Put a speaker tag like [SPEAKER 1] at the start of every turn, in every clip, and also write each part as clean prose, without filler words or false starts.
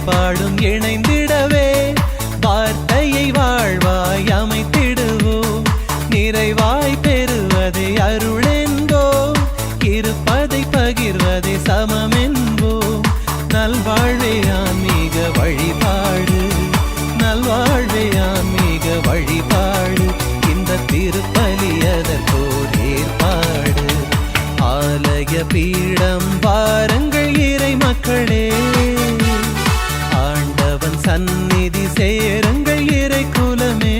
[SPEAKER 1] பாடும் இணைந்திடவே வார்த்தையை வாழ்வாய் அமைத்திடுவோம். நிறைவாய் பெறுவதை அருளென்போம், இருப்பதை பகிர்வதை சமமென்போம். நல்வாழ்வே ஆன்மீக வழிபாடு, நல்வாழ்வே ஆன்மீக வழிபாடு. இந்த திருப்பலி அதற்கோர் ஏற்பாடு. ஆலய பீடம் வாருங்கள் இறை மக்களே, ஆண்டவன் சந்நிதி சேருங்கள் இறை குலமே.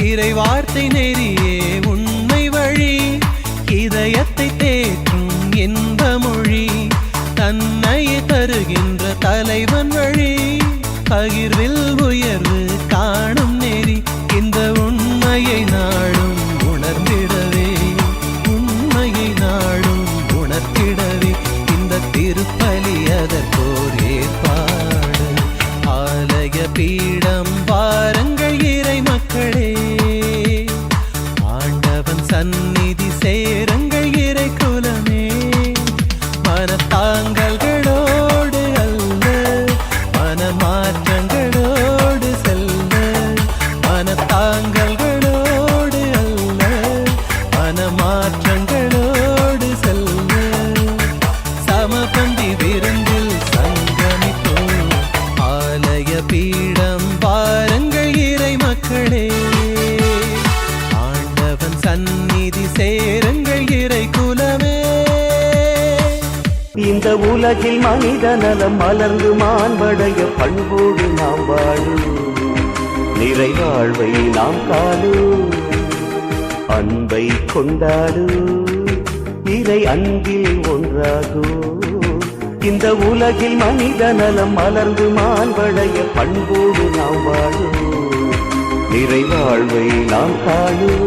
[SPEAKER 1] இறை வார்த்தை நெறியே உண்மை வழி, இதயத்தை தேற்றும் இன்ப மொழி. தன்னையே தருகின்ற தலைவன் வழி, பகிர்வில் உயர்வு காணும் நெறி. இந்த உண்மையை நாடும் உணர்ந்திடவே, உண்மையை நாடும் உணர்த்திடவே இந்த திருப்பலி அதற்கோர் ஏற்பாடு. ஆலய பீடம் வாருங்கள் இறை மக்களே, சந்நிதி சேருங்கள் இறை குலமே. மனத்தாங்கல்களோடு அல்ல, மனமாற்றங்களோடு செல்ல. மனத்தாங்கல்களோடு அல்ல, மனமாற்றங்களோடு செல்ல. சமபந்தி விருந்தில் சங்கமிப்போம். ஆலய பீடம் வாருங்கள் இறை மக்களே, சந்நிதி சேருங்கள் இறை குலமே.
[SPEAKER 2] இந்த உலகில் மனித நலம் மலர்ந்து மாண்படைய பண்போடு நாம் வாழும். நிறைவாழ்வை நாம் காணும், அன்பை கொண்டாடும், இறை அன்பில் ஒன்றாகும். இந்த உலகில் மனித நலம் மலர்ந்து மாண்படைய பண்போடு நாம் வாழும். நிறைவாழ்வை நாம் காணும்,